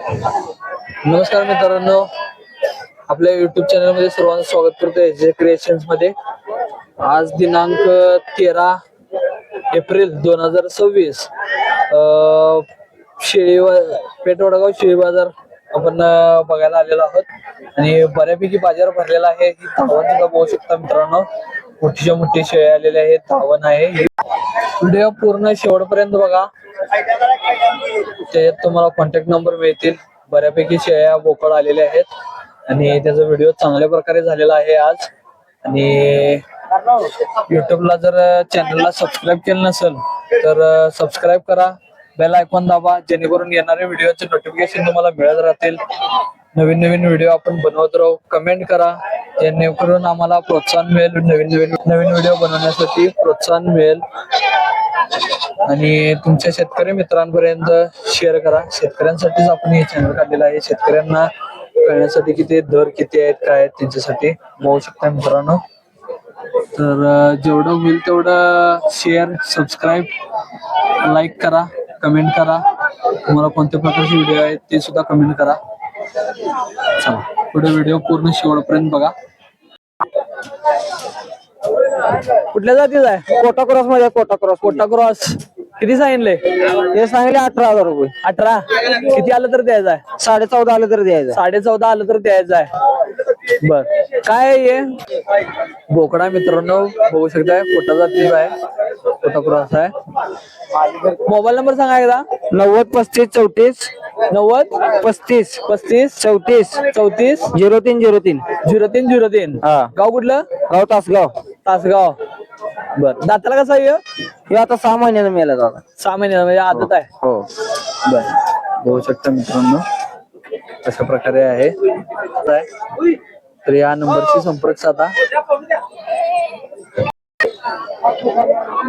नमस्कार मित्रांनो, आपल्या युट्यूब चॅनल मध्ये सर्वांचं स्वागत करतो एजे क्रिएशन्स मध्ये। आज दिनांक 13 एप्रिल 2026 पेठ वडगाव शेळी बाजार आपण बघायला आलेलो आहोत आणि बऱ्यापैकी बाजार भरलेला आहे। धावण सुद्धा बघू शकता मित्रांनो, मोठीच्या मोठी शेळी आलेले आहेत, धावण आहे। व्हिडिओ पूर्ण शेवटपर्यंत बघा, त्याच्यात तुम्हाला कॉन्टॅक्ट नंबर मिळतील। बऱ्यापैकी शेळ्या बोकड आलेल्या आहेत आणि त्याचा व्हिडिओ चांगल्या प्रकारे झालेला आहे आज। आणि युट्यूबला जर चॅनलला सबस्क्राईब केलं नसेल तर सबस्क्राईब करा, बेल आयकॉन दाबा, जेणेकरून येणारे व्हिडिओचे नोटिफिकेशन तुम्हाला मिळत राहतील। नवीन नवीन व्हिडिओ आपण बनवत राहू। कमेंट करा, जेणेकरून आम्हाला प्रोत्साहन मिळेल, नवीन व्हिडिओ बनवण्यासाठी प्रोत्साहन मिळेल। आणि तुमच्या शेतकरी मित्रांपर्यंत शेअर करा। शेतकऱ्यांसाठीच आपण हे चॅनल काढलेलं आहे, शेतकऱ्यांना कळण्यासाठी की ते दर किती आहेत, काय आहेत त्यांच्यासाठी बघू शकता मित्रांनो। तर जेवढं होईल तेवढं शेअर, सबस्क्राईब, लाईक करा, कमेंट करा। तुम्हाला कोणत्या प्रकारचे व्हिडिओ आहेत ते सुद्धा कमेंट करा। चला पुढे व्हिडिओ पूर्ण शेवटपर्यंत बघा। कुठल्या जातीचा आहे? कोटा क्रॉस मध्ये कोटा क्रॉस किती सांगितले? हे सांगले 18,000 रुपये। 18 किती आलं तर द्यायचं आहे? 14.5 आलं तर द्यायचं। 14.5 आलं तर द्यायचं आहे। बर, काय आहे बोकडा मित्रांनो, बघू शकताय कोटा जातीचा आहे, कोटा क्रॉस आहे। मोबाईल नंबर सांगा एकदा। 90 35 34 90 35 35 34 34 0303 0303। हा, गाव कुठलं? गाव तासगाव। तासगाव। बर, दाताला कसा आहे? हे आता 6 महिन्यानं मेला दादा। 6 महिन्याला म्हणजे आदत आहे। हो। बर, बघू शकता मित्रांनो कशा प्रकारे आहे। तर या नंबरशी संपर्क साधा।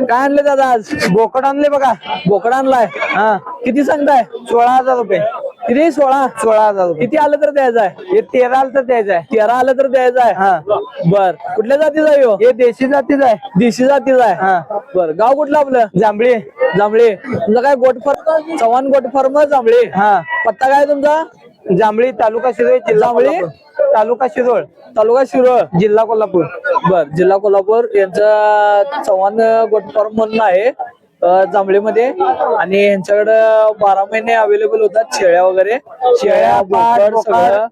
काय आणले दादा आज? बोकड आणले बघा। बोकड आणलाय? हा, किती सांगताय? 16,000 रुपये। किती? 16,000 रुपये। किती आलं तर द्यायचं आहे? हे 13 आलं तर द्यायचं आहे। 13 आलं तर द्यायचं आहे। हा, बर, कुठल्या जातीचा आहे? हे देशी जातीच आहे। देशी जातीचा आहे। हा, बर, गाव कुठलं आपलं? जांभळी। जांभळे। तुमचं काय goat farm? Chavan goat farm जांभळे। हा, पत्ता काय तुमचा? जांभळी, तालुका शिरोळ, जिल्हा जांभळी? कोल्हापूर। तालुका शिरोळ, तालुका शिरोळ, जिल्हा कोल्हापूर। बर, जिल्हा कोल्हापूर। यांचा चव्हाण गोट फार्म म्हणून आहे जांभळीमध्ये आणि यांच्याकडे 12 महिने अवेलेबल होतात शेळ्या वगैरे। शेळ्या, बोकड सगळं,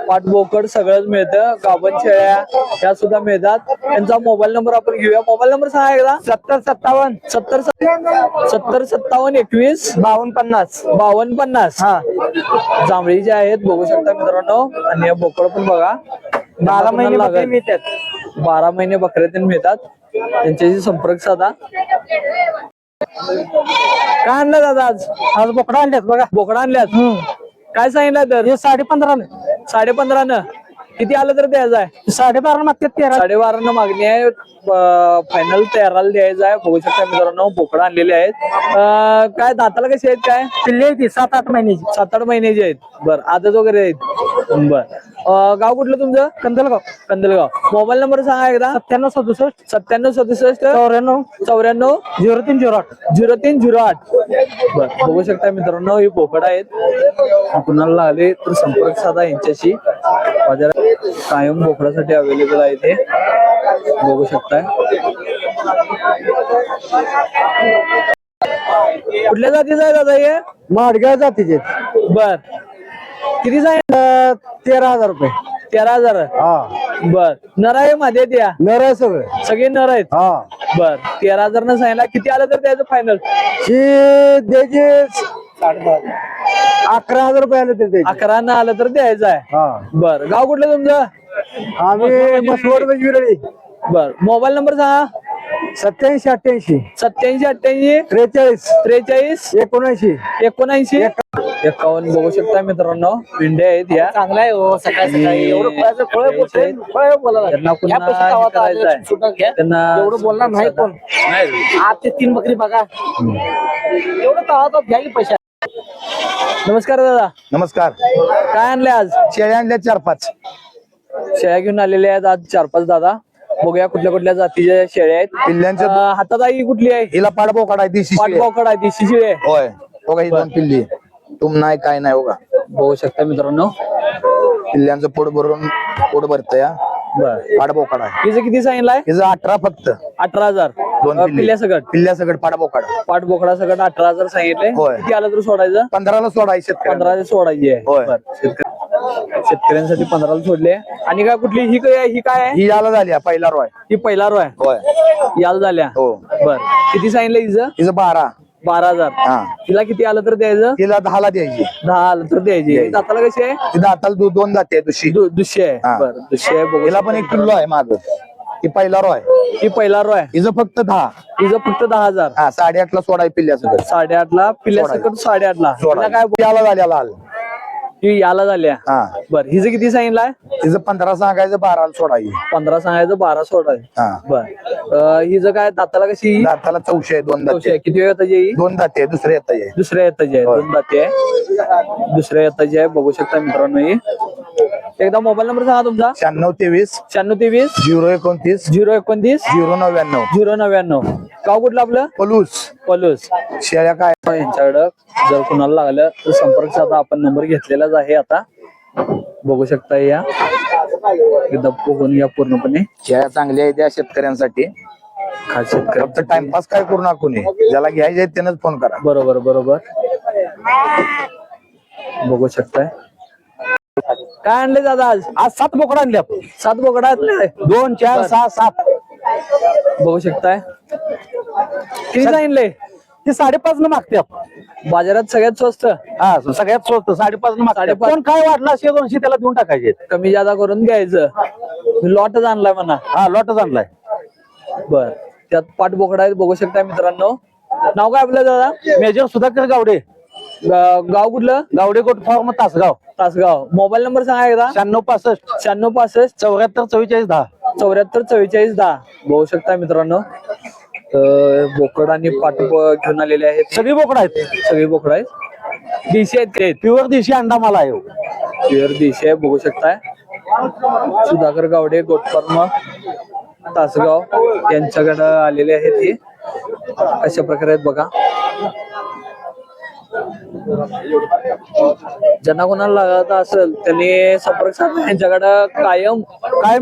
पाट बोकड सगळंच मिळतं। गाभण शेळ्या ह्या सुद्धा मिळतात। त्यांचा मोबाईल नंबर आपण घेऊया। मोबाईल नंबर सांगा एकदा। 70 57 70 57 21 52 50 52 50। हा, जांभळी जे आहेत बघू शकता मित्रांनो, आणि या बोकड पण बघा। 12 महिने बकरी मिळतात। 12 महिने बकऱ्या मिळतात, त्यांच्याशी संपर्क साधा। काय आणलं दादा आज? आज बोकडा आणल्यात बघा। बोकडा आणल्यात? काय सांगितलं तर? हे 15.5 15.5 किती आलं तर द्यायचं आहे? 12.5 मागतात 13। 12.5 मागणी आहे, फायनल 13 द्यायचं आहे। बघू शकता मित्रांनो बोकडा आणलेले आहेत। काय दाताला कसे आहेत? काय पिल्ले आहेत 7-8 महिन्याची। 7-8 महिन्याचे आहेत। बर, आदत वगैरे आहेत। बर, गाव कुठलं तुमचं? कंदलगाव। कंदलगाव। मोबाईल नंबर सांगा एकदा। 97 67 97 67 94 94 0308 0308। बर, बघू शकता मित्रांनो ही बोकड आहेत। कुणाला आले तर संपर्क साधा यांच्याशी। बाजारात कायम बोकडासाठी अवेलेबल आहे ते बघू शकताय। कुठल्या जातीचं आहे दादा हे? माडगाव जातीचे। बर, किती सांगितलं? 13,000 रुपये। 13,000। हा, बर, नर आहे मध्ये द्या? नर आहे सगळे। सगळे नर आहेत। हा, बर, 13,000 न सांगितलं। किती आलं तर द्यायचं फायनल? ही द्यायची 11,000 रुपये आले तर द्यायचे। 11 न आलं तर द्यायचं आहे। हा, बर, गाव कुठलं तुमचं? आम्ही मसवड विरळी। बर, मोबाईल नंबर सांगा। 87 88 87 88 43 43 79 79 51। बघू शकता मित्रांनो पिंड्या आहेत या। चांगला आहे हो। सकाळी सकाळी एवढं फळाचं फळ बोला। त्यांना पुन्हा हे करायचं आहे। त्यांना एवढं बोलणार नाही कोण। 8 ते 3 बकरी बघा, एवढं तावात घ्यायला पैसे। नमस्कार दादा। नमस्कार। काय आणले आज? शेळ्या आणल्या 4-5 शेळ्या घेऊन आलेल्या आहेत आज 4-5 दादा। बघूया कुठल्या कुठल्या जातीच्या शेळ्या आहेत। पिल्ल्यांच्या हातात आई कुठली आहे? हिला पाडबोकडा आहे, देशी शेळी आहे. पाठबोकड आहे, देशी शेळी आहे। होय, बघा ही 2 पिल्ली तुम नाही काय नाही बघा। बघू शकता मित्रांनो. पिल्ल्यांचं पोट भरून पोट भरत या बर पाड बोकाड आहे. हिचं किती सांगितलंय? हिचं 18 फक्त. 18,000. दोन पिल्ल्या सकट पिल्ल्या सगळं पाड बोकाड. पाठ बोकडा सकट 18,000 सांगितले. होय. किती आलं तर सोडायचं? 15ला सोडायचे 15 सोडायची आहे. होय. बर. शेतकऱ्यांसाठी 15ला सोडले. आणि काय कुठली ही काय आहे? ही याला झाली पहिला रो आहे. ही पहिला रो आहे. होय याल झाल्या. हो. बर किती सांगितलं हिचं? हिचं 12. 12,000. हा तिला किती आलं तर द्यायचं? तिला 10ला द्यायची. 10 आलं तर द्यायची. दाताला कशी आहे? तिला आता दोन जाते दुशी. दुसरी आहे. हा. बर दुसरी आहे. बघू हिला पण 1 किलो आहे माग. ही पहिला रो आहे. ही पहिला रो आहे. हिचं फक्त 10. हिचं फक्त 10,000. हा 8.5ला सोडाय पिल्ल्या सगळं. 8.5ला पिल्ल्या सकट 8.5ला. तिला काय याला झाल्या लाल. ही याला झाल्या. हा बर हिचं किती सांगितलंय? तिचं 15 सांगायचं 12ला सोडायची. 15 सांगायचं 12 सोडायचं. हा बर हिचं काय दाताला कशी? दाताला 400 आहे. 2 दाते. किती वेळ येताची ही? 2 दाते दुसरे येत आहे. दुसऱ्या येताची आहे. 2 दाते आहे. दुसऱ्या येताची आहे. बघू शकता मित्रांनो. ही एकदा मोबाईल नंबर सांगा तुमचा. 9623 9623 029 029 099 099. गाव कुठलं आपलं? पलूस. शेळ्या काय यांच्याकडं जर कुणाला लागलं तर संपर्क साधा. आपण नंबर घेतलेलाच आहे. आता बघू शकता. या एकदा बघून या पूर्णपणे. शेळ्या चांगल्या आहेत त्या शेतकऱ्यांसाठी. खास शेतकरी. फक्त टाइमपास काय करू नका कोणी. ज्याला घ्यायचे आहेत त्यानंच फोन करा. बरोबर बघू शकताय. काय आणले दादा आज? 7 बोकडा आणल्या. 7 बोकडा आणले. 2 4 6 7. बघू शकताय. किती सांगितले? ते 5.5 न मागते. बाजारात सगळ्यात स्वस्त. हा सगळ्यात स्वस्त 5.5 न मागते. 5.5. कोण काय वाटलं 100-200 त्याला देऊन टाकायचे. कमी जादा करून घ्यायचं. लॉटच आणलाय म्हणा. हा लॉटच आणलाय. बर त्यात पाठ बोकडा आहेत. बघू शकताय मित्रांनो. नाव काय आपलं दादा? मेजर सुधाकर गावडे. गाव कुठलं? Gawade goat farm Tasgaon. Mobile number सांगा एकदा. 9665 9665 74 44 10. 74 44 10. बघू शकता मित्रांनो. बोकड आणि पाठ घेऊन आलेले आहेत. सगळी बोकडा आहेत. सगळी बोकड आहेत. देशी आहेत ते. प्युअर देशी अंडा मला आहे. प्युअर देशी आहे. बघू शकताय. सुधाकर गावडे गोटफार्म तासगाव यांच्याकडे आलेले आहेत. हे अशा प्रकारे आहेत बघा. ज्यांना कोणाला लागत असेल त्यांनी संपर्क साधा. यांच्याकडे कायम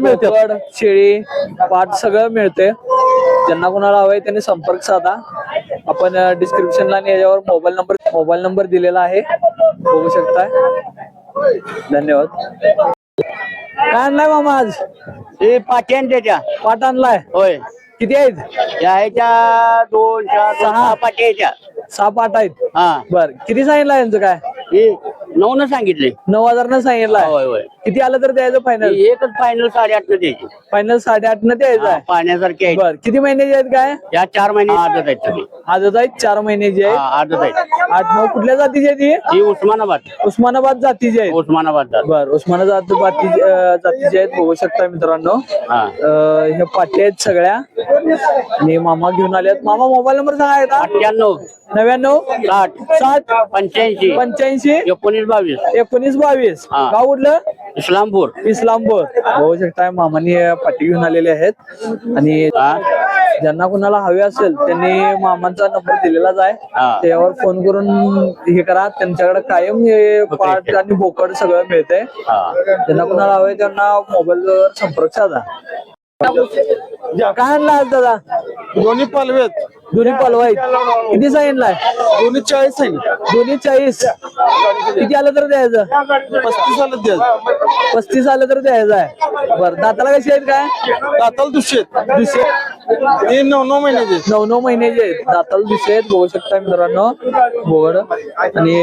मिळते. बोकड, शेळी, पाठ सगळं मिळते. ज्यांना कोणाला हवंय त्यांनी संपर्क साधा. आपण डिस्क्रिप्शनला आणि याच्यावर मोबाईल नंबर दिलेला आहे. बघू शकताय. धन्यवाद. काय आणलाय मामा आज? हे पाट्यान त्याच्या पाठ आणलाय. होय. किती आहेत? ह्याच्या 2 4 6 पाट्याच्या. 6 पाठ आहेत. हा बर किती सांगितलं यांचं काय? हे 9 न सांगितले. 9,000 न सांगितलंय. होय होय. किती आलं तर द्यायचं फायनल? एकच फायनल 8.5 न द्यायची. फायनल 8.5 न द्यायचं आहे. पाण्यासारखे आहेत. बर किती महिन्याचे आहेत काय? या 4 महिने आदत आहेत सगळी. आजच आहेत. 4 महिन्याची आहे. आदत आहेत. 8-9 कुठल्या जातीची आहे ती? ही उस्मानाबाद जातीची आहे. उस्मानाबाद जात. बर उस्मानाबाद जातीची आहेत. बघू शकता मित्रांनो. हा हे पाट्या आहेत सगळ्या. आणि मामा घेऊन आले आहेत. मामा मोबाईल नंबर सांगा एकदा. 98 99 60 60 85 85 19 22. 19 22. हा. गाव कुठलं? इस्लामपूर. बघू शकता मामानी पाटी घेऊन आलेले आहेत. आणि ज्यांना कुणाला हवे असेल त्यांनी मामांचा नंबर दिलेलाच आहे. हा. त्यावर फोन करून हे करा. त्यांच्याकडे कायम हे पाट आणि बोकड सगळं मिळतंय. हा ज्यांना कुणाला हवे त्यांना मोबाईलवर संपर्क साधा. काय आणला आज दादा? दोन्ही पालवेत. दोन्ही पालवा आहेत. किती सांगितलाय? दोन्ही 40 आहे. दोन्ही 40. किती आलं तर द्यायचं? 35 आलं द्यायचं. 35 आलं तर द्यायचं आहे. बरं दाताला कशी आहेत काय? दाताला दुसरे दुसरे हे 9 महिन्याचे. 9 महिन्याचे आहेत. दाताला दुसरे आहेत. बघू शकता मित्रांनो. बोकड. आणि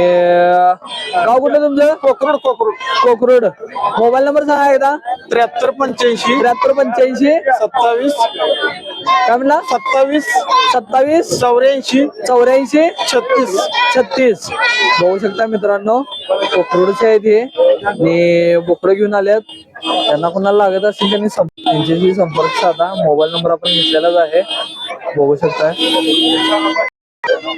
गाव कुठलं तुमचं? कोकरूड. मोबाईल नंबर सांगा एकदा. 73 85 73 85 27 काय म्हणला? 27 27 84 84 36. 36. बघू शकता मित्रांनो. कोकरूडचे आहेत हे. आणि बोकडं घेऊन आल्यात. त्यांना कोणाला लागत असेल त्यांनी त्यांच्याशी संपर्क साधा. मोबाईल नंबर आपण घेतलेलाच आहे. बघू शकता.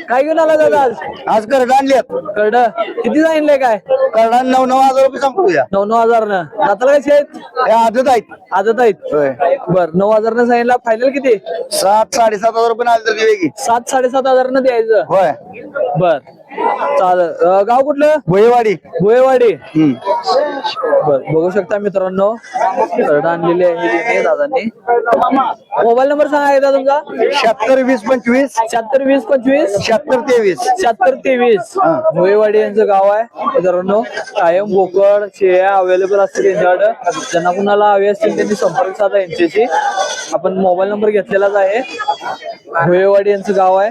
काय घेऊन आला दादा आज? आज करडा आणल्यात. करड किती सांगितलंय काय? करडा 9,000 रुपये सांगूया. 9,000 न. दाताला कशी आहेत? हे आदत आहेत. आदत आहेत. होय. बर 9,000 न सांगितलं. फायनल किती? 7 7,500 रुपये आले तर वेगळी. 7 7,500 न द्यायचं. होय. बर चालेल. गाव कुठलं? भोयवाडी. भोयवाडी. बर, बघू शकता मित्रांनो, करडं आणलेली आहे तिने दादांनी. मोबाईल नंबर सांगा एकदा तुमचा. 76 20 25 76 20 25 76 23. 76 23. भोयवाडी यांचं गाव आहे मित्रांनो. कायम बोकड शेळ्या अवेलेबल असतील त्यांच्याकडे. ज्यांना कुणाला हवे असतील त्यांनी संपर्क साधा यांच्याशी. आपण मोबाईल नंबर घेतलेलाच आहे. भोयवाडी यांचं गाव आहे.